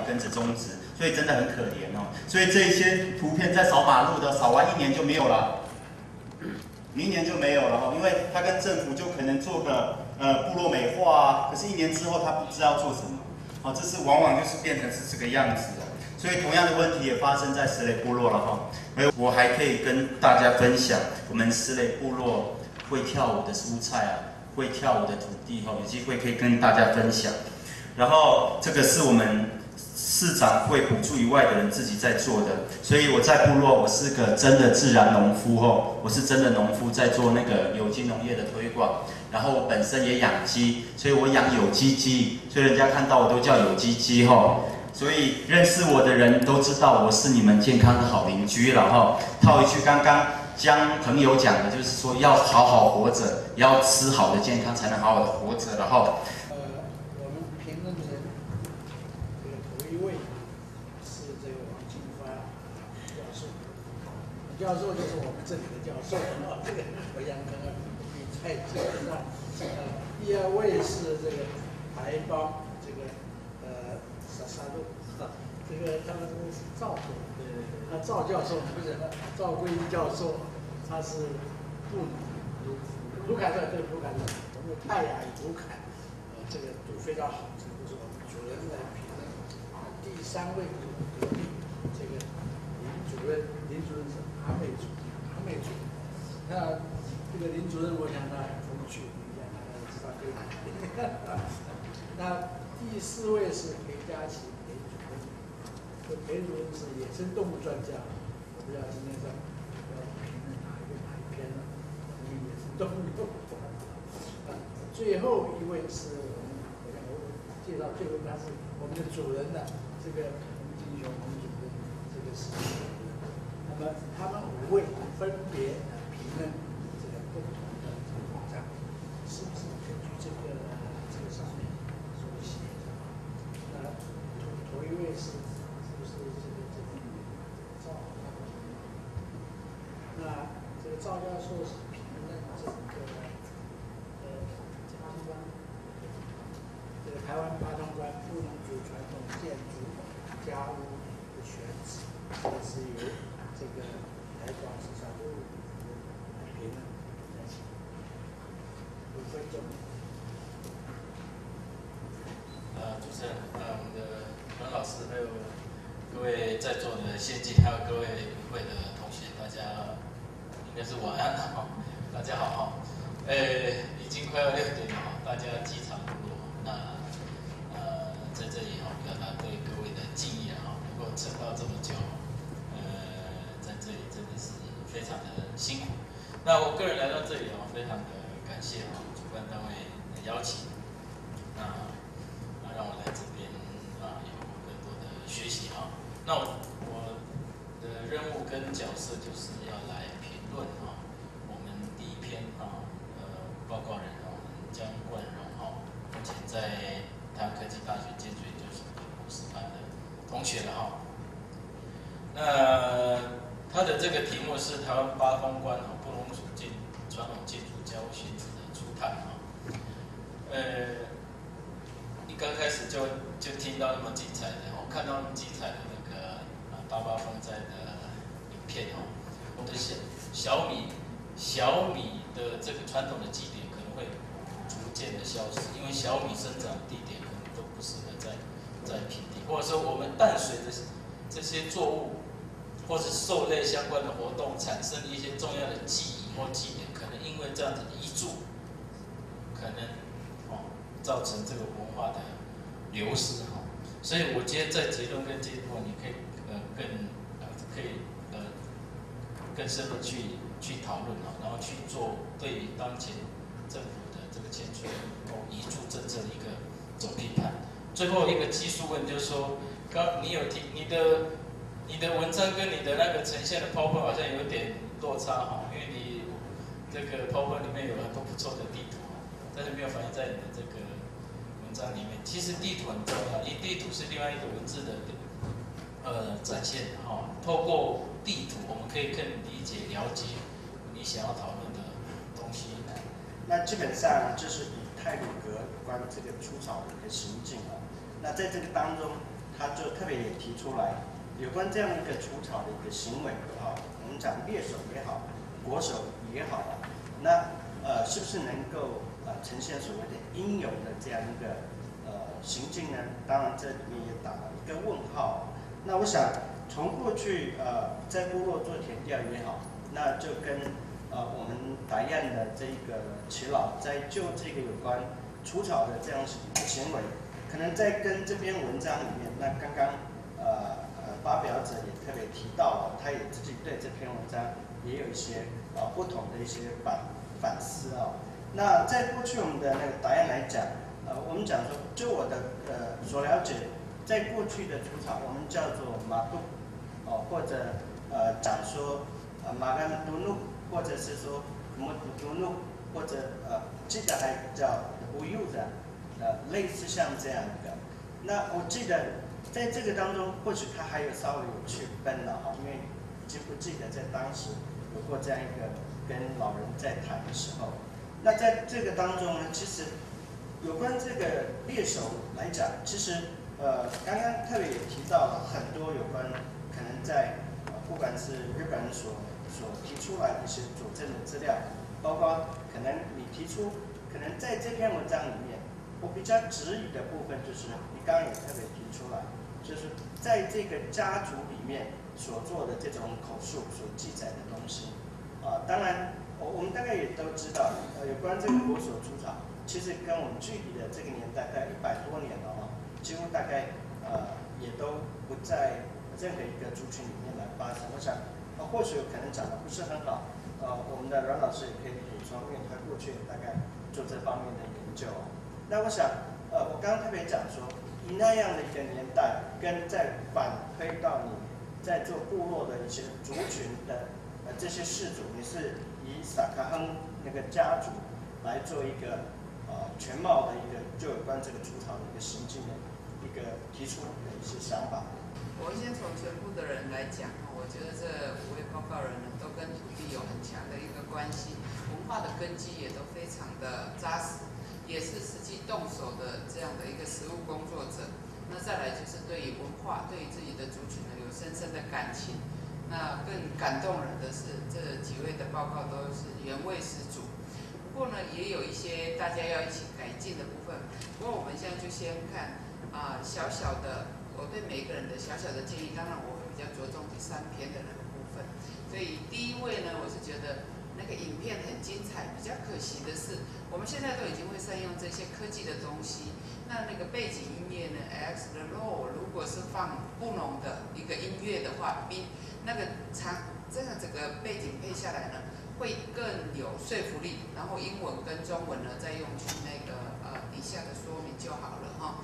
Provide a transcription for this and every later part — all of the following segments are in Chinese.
跟着终止，所以真的很可怜哦。所以这一些图片在扫马路的，扫完1年就没有了，明年就没有了哈，因为他跟政府就可能做个部落美化啊，可是1年之后他不知道做什么，哦，这是往往就是变成是这个样子的。所以同样的问题也发生在石垒部落了哈。我还可以跟大家分享，我们石垒部落会跳舞的蔬菜啊，会跳舞的土地哈，有机会可以跟大家分享。然后这个是我们市长会补助以外的人自己在做的，所以我在部落我是个真的自然农夫吼，我是真的农夫在做那个有机农业的推广。然后我本身也养鸡，所以我养有机鸡，所以人家看到我都叫有机鸡吼。所以认识我的人都知道我是你们健康的好邻居了哈。套一句刚刚江朋友讲的，就是说要好好活着，要吃好的健康才能好好的活着了哈。我们评论人这个头一位是这个王金发教授，教授就是我们这里的教授啊，这个我想可能比在这个上。第二位是这个台邦这个沙路，这个他们是赵总，赵教授不是赵桂英教授，他是卢凯特，对卢凯特，我们泰雅与卢凯，这个都非常好，这个都是我们主任来评论。第3位是隔壁这个林主任是阿美族，那这个林主任我想他很风趣，你想他知道对吧？那第4位是裴佳琪裴主任，这裴主任是野生动物专家，我不知道今天要评论哪一篇了，因为野生动物有关。最后一位是我想我介绍最后他是我们的主人的这个洪金雄洪主任，这个是。那么他们5位分别评论这个不同的网站，是不是根据这个上面所写的？那头一位是不是这个赵？那这个赵教授是评论这个这个台湾八通关布农族传统建筑家屋的选址，这是由这个台广市场部来评论，5分钟。主持人，我们的阮老师，还有各位在座的先进，还有各位与会的同学，大家应该是晚安了哈，大家好哈。已经快要6点了哈，大家饥肠辘辘。那在这里哈，表达对各位的敬意哈，能够撑到这么久，在这里真的是非常的辛苦。那我个人来到这里非常的感谢主办单位的邀请，让我来这边有更多的学习哈。那我的任务跟角色就是要来评论我们第1篇报告人江冠荣目前在台湾科技大学建筑研究所的博士班的同学了哈。那他的这个题目是台湾八通关布农族传统建筑交选址的初探一刚开始就听到那么精彩的看到那么精彩的那个88风灾的影片我的小米的这个传统的基点可能会逐渐的消失，因为小米生长地点可能都不适合在平地，或者说我们伴随着这些作物或是兽类相关的活动产生的一些重要的记忆或基点，可能因为这样子的遗注，可能造成这个文化的流失所以我今天在结论跟结果，你可以更深的去讨论然后去做对当前政府的这个前村遗注政策的一个总批判。最后一个技术问就是说，刚你有提你的文章跟你的那个呈现的 PowerPoint 好像有点落差因为你这个 PowerPoint 里面有很多不错的地图但是没有反映在你的这个文章里面。其实地图很重要，因为地图是另外一个文字的展现透过地图，我们可以更理解了解你想要讨论的东西。那基本上就是以太鲁阁有关这个出草的一个行径那在这个当中，他就特提出来，有关这样一个除草的一个行为我们讲猎手也好，国手也好那是不是能够呈现所谓的应有的这样一个行径呢？当然这里面也打了一个问号。那我想从过去在部落做田调也好，那就跟我们达彦的这个耆老在就这个有关除草的这样行为，可能在跟这篇文章里面，那刚刚发表者也特别提到了，他也自己对这篇文章也有一些不同的一些反思那在过去我们的那个答案来讲，我们讲说，就我的所了解，在过去的除草，我们叫做马杜或者讲说马干杜努，或者是说摩杜努，或者记得还叫无忧的类似像这样的。那我记得在这个当中，或许他还有稍微有区分了因为记不记得在当时有过这样一个跟老人在谈的时候。那在这个当中呢，其实有关这个猎手来讲，其实刚刚特别也提到了很多有关可能在不管是日本人所提出来的一些佐证的资料，包括可能你提出可能在这篇文章里面，我比较质疑的部分就是你刚刚也特别提出来，就是在这个家族里面所做的这种口述所记载的东西当然。我们大概也都知道，有关这个国手除草，其实跟我们距离的这个年代大概100多年了几乎大概也都不在任何一个族群里面来发生。我想或许可能讲的不是很好，我们的阮老师也可以补充，因为他过去大概做这方面的研究那我想我刚刚特别讲说，以那样的一个年代，跟再反推到你在做部落的一些族群的这些氏族，你是以萨卡亨那个家族来做一个全貌的一个就有关这个除草的一个行径的一个提出的一些想法。我先从全部的人来讲我觉得这5位报告人呢都跟土地有很强的一个关系，文化的根基也都非常的扎实，也是实际动手的这样的一个实务工作者。那再来就是对于文化，对于自己的族群呢有深深的感情。那更感动人的是，这几位的报告都是原味十足。不过呢，也有一些大家要一起改进的部分。不过我们现在就先看小小的，我对每一个人的小小的建议。当然，我会比较着重第3篇的那个部分。所以第1位呢，我是觉得那个影片很精彩。比较可惜的是，我们现在都已经会善用这些科技的东西。那个背景音乐呢 ，X 的 Low 如果是放布农的一个音乐的话，那个这样整个背景配下来呢，会更有说服力。然后英文跟中文呢，再用去那个底下的说明就好了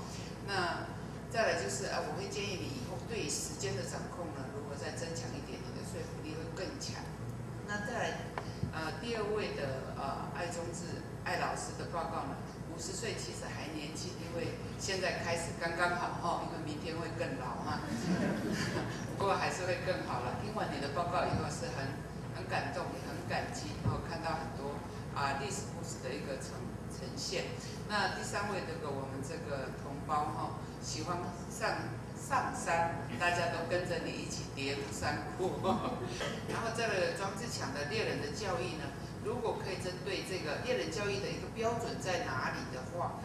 那再来就是我会建议你以后对时间的掌控呢，如果再增强一点，你的说服力会更强。那再来第2位的艾宗志艾老师的报告呢，50岁其实还年轻，因为现在开始刚刚好因为明天会更老不过还是会更好了。听完你的报告以后是很感动，也很感激，看到很多历史故事的一个呈现。那第3位我们这个同胞喜欢上山，大家都跟着你一起跌入山谷然后这个庄志强的猎人的教育呢，如果可以针对这个猎人教育的一个标准在哪里的话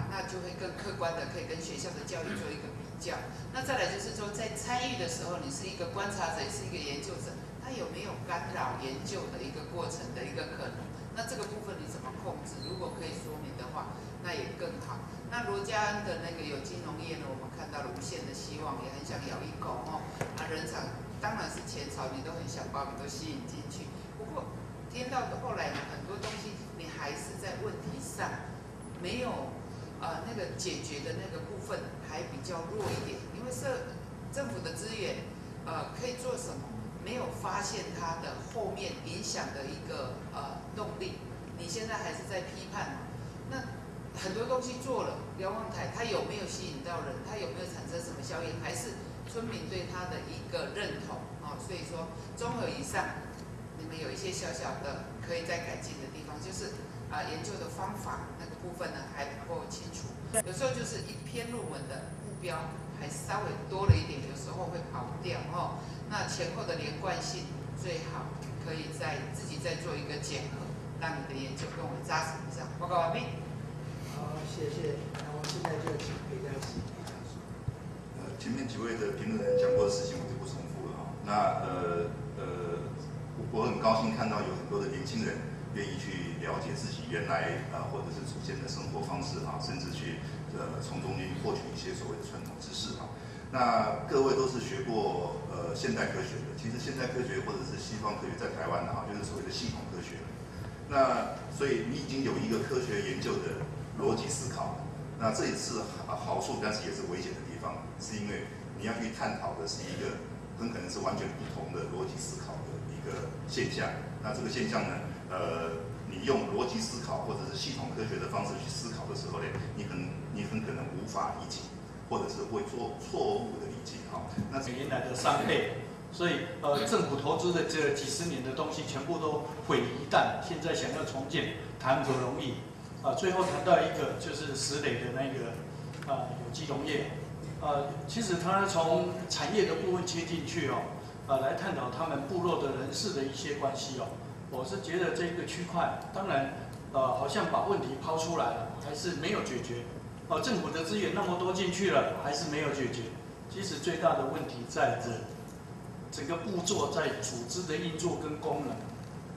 那就会更客观的可以跟学校的教育做一个比较。那再来就是说，在参与的时候，你是一个观察者，也是一个研究者，他有没有干扰研究的一个过程的一个可能？那这个部分你怎么控制？如果可以说明的话，那也更好。那罗家安的那个有机农业呢，我们看到了无限的希望，也很想咬一口人场当然是前朝，你都很想把我们都吸引进去。不过听到的后来呢，很多东西你还是在问题上没有那个解决的那个部分还比较弱一点，因为政府的资源可以做什么，没有发现它的后面影响的一个动力。你现在还是在批判那很多东西做了，瞭望台它有没有吸引到人？它有没有产生什么效应？还是村民对它的一个认同所以说，综合以上，你们有一些小小的可以再改进的地方，就是研究的方法那个部分呢还不够清楚。有时候就是一篇论文的目标还稍微多了一点，有时候会跑不掉哦。那前后的连贯性最好可以自己再做一个检核，让你的研究更为扎实。以上报告完毕。好，谢谢。那我现在就请裴教授。前面几位的评论人讲过的事情，我就不重复了哈。那我很高兴看到有很多的年轻人愿意去了解自己原来或者是祖先的生活方式哈，甚至去从中间获取一些所谓的传统知识哈。那各位都是学过现代科学的，其实现代科学或者是西方科学在台湾哈，就是所谓的系统科学。那所以你已经有一个科学研究的逻辑思考。那这也是好处，但是也是危险的地方，是因为你要去探讨的是一个很可能是完全不同的逻辑思考的一个现象。那这个现象呢，你用逻辑思考或者是系统科学的方式去思考的时候呢，你很可能无法理解，或者是会做错误的理解哈。那原来的3倍，所以政府投资的这几十年的东西全部都毁于一旦，现在想要重建谈何容易？最后谈到一个就是石磊的那个有机农业，其实他从产业的部分切进去来探讨他们部落的人事的一些关系我是觉得这个区块，当然好像把问题抛出来了，还是没有解决。政府的资源那么多进去了，还是没有解决。其实最大的问题在整个部落在组织的运作跟功能。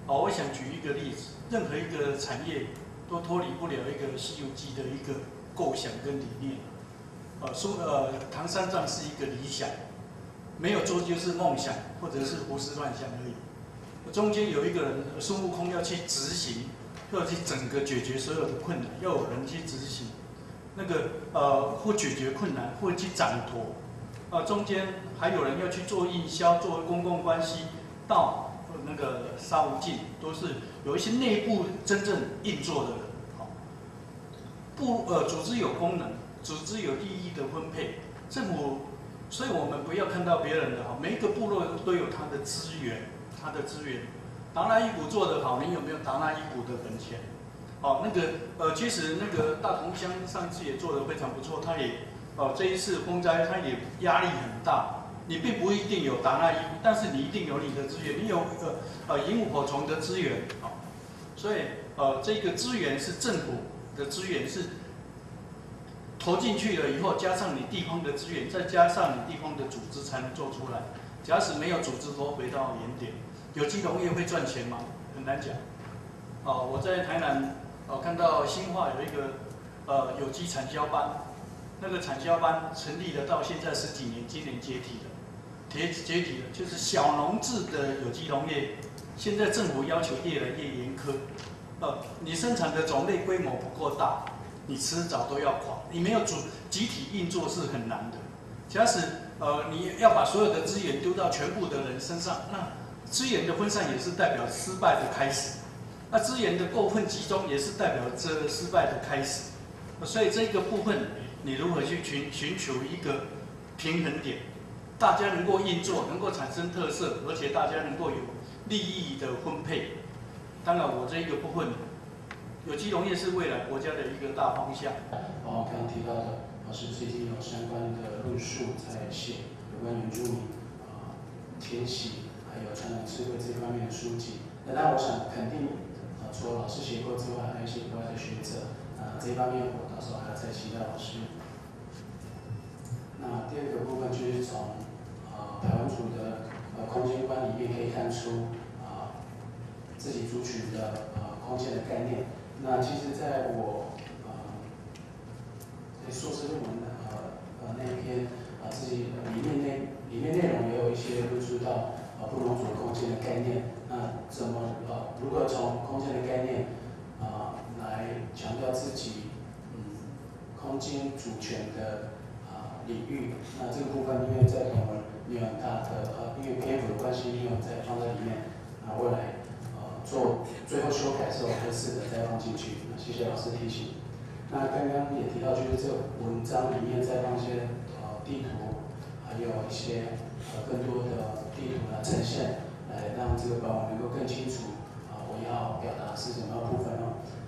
我想举一个例子，任何一个产业都脱离不了一个《西游记》的一个构想跟理念。唐三藏是一个理想，没有做就是梦想，或者是胡思乱想而已。中间有一个人，孙悟空要去执行，要去整个解决所有的困难，要有人去执行。那个或解决困难，或去掌舵。中间还有人要去做营销，做公共关系，到那个沙无尽，都是有一些内部真正运作的人。组织有功能，组织有利益的分配，政府，所以我们不要看到别人的每一个部落都有它的资源，达那伊谷做得好，你有没有达那伊谷的本钱？其实那个大同乡上次也做得非常不错，他也这一次风灾他也压力很大，你并不一定有达那伊谷，但是你一定有你的资源，你有萤火虫的资源所以这个资源是政府的资源是投进去了以后，加上你地方的资源，再加上你地方的组织才能做出来。假使没有组织，都回到原点。有机农业会赚钱吗？很难讲。我在台南看到新化有一个有机产销班，那个产销班成立了到现在10几年，今年解体了，就是小农制的有机农业。现在政府要求越来越严苛，你生产的种类规模不够大，你迟早都要垮。你没有集体运作是很难的。假使你要把所有的资源丢到全部的人身上，那资源的分散也是代表失败的开始。那资源的过分集中也是代表这失败的开始。所以这个部分，你如何去寻求一个平衡点，大家能够运作，能够产生特色，而且大家能够有利益的分配。当然，我这一个部分，有机农业是未来国家的一个大方向。刚刚提到的，老师最近有相关的论述在写有关原住民迁徙还有传统智慧这方面的书籍。那我想肯定，除了老师写过之外，还有一些国外的学者，这一方面我到时候还要再请教老师。那第二个部分就是从台湾族的空间观里面可以看出自己族群的空间的概念。那其实在我硕士论文那一篇自己里面内容也有一些论述到布农族空间的概念。那怎么如何从空间的概念来强调自己空间主权的领域？那这个部分因为在本文没有很大的因为篇幅的关系，没有再放在里面。未来做最后修改的时候会试着再放进去。谢谢老师提醒。那刚刚也提到，就是这文章里面再放一些地图，还有一些更多的地图的呈现，来让这个版文能够更清楚我要表达是什么部分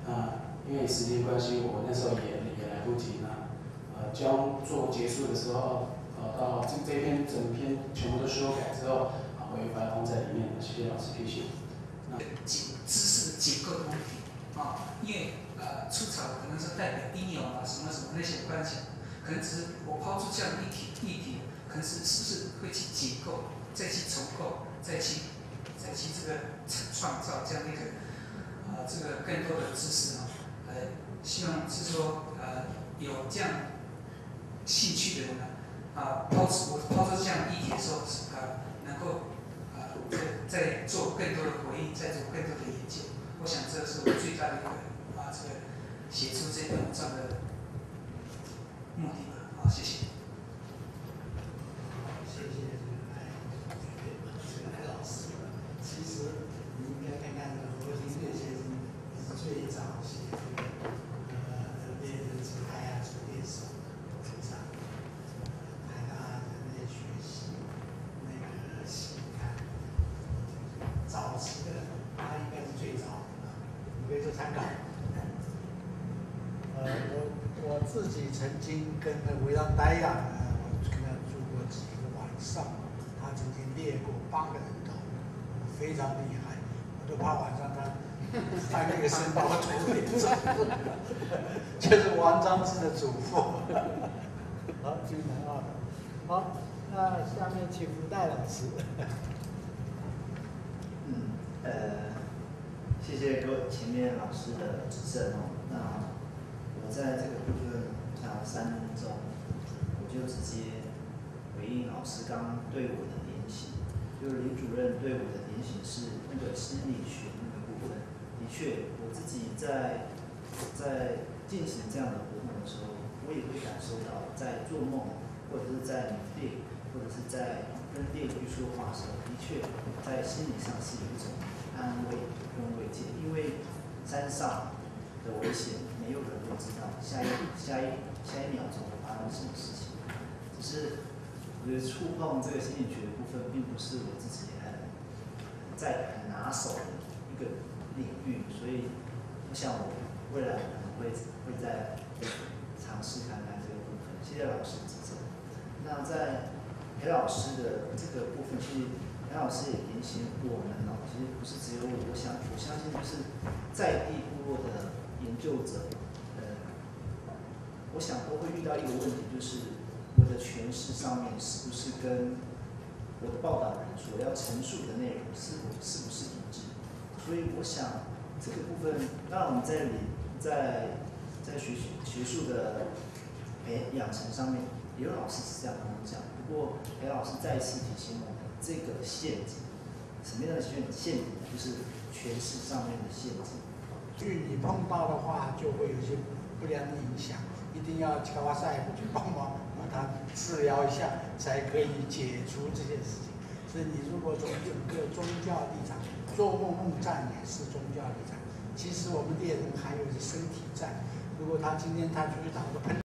那因为时间关系，我那时候也来不及。那将做结束的时候，到这篇整篇全部都修改之后，会把它放在里面的。谢谢老师提醒。知识结构的问题因为出草可能是代表应用什么什么那些关系，可能只是我抛出这样的议题，可能是不是会去结构，再去重构，再去这个创造这样的一个这个更多的知识希望是说有这样兴趣的人抛出这样的议题的时候能够再做更多的回应，再做更多的研究。我想这是我最大的一个这个写出这篇文章的目的吧。谢谢。谢谢赖老师。其实你应该看看罗金岳先生是最早写这个猎人之海洋主猎手主张，台大人类学系那个期刊，早期的他应该是最早的，你可以做参考。我自己曾经跟维朗戴亚我跟他住过几个晚上，他曾经猎过8个人头，非常厉害，我都怕晚上他翻那个身把我头给撞。就是王章之的祖父。好，继续谈话。好，那下面请吴代老师。谢谢各位前面老师的指正那我在这个部分3分钟，我就直接回应老师刚刚对我的点醒。就是林主任对我的点醒是那个心理学那个部分。的确，我自己在进行这样的活动的时候，我也会感受到，在做梦或者是在努力，或者是在跟猎物说话的时候，的确在心理上是有一种安慰跟慰藉，因为山上的危险没有人会知道下一秒钟会发生什么事情。只是我觉得触碰这个心理学的部分，并不是我自己很拿手的一个领域，所以我想我未来可能会再尝试看看这个部分。谢谢老师指正。那在裴老师的这个部分，其实裴老师也提醒我们其实不是只有我相信就是在地部落的研究者，我想都会遇到一个问题，就是我的诠释上面是不是跟我的报道人所要陈述的内容是不是一致？所以我想这个部分，当然我们在学术的养成上面，也有老师是这样跟我讲。不过裴老师再一次提醒我们，这个陷阱，什么样的陷阱？就是诠释上面的陷阱。你碰到的话，就会有一些不良的影响，一定要乔瓦赛去帮忙把它治疗一下，才可以解除这件事情。所以你如果从整个宗教立场，做梦战也是宗教立场。其实我们猎人还有一个身体战，如果他今天他出去打个喷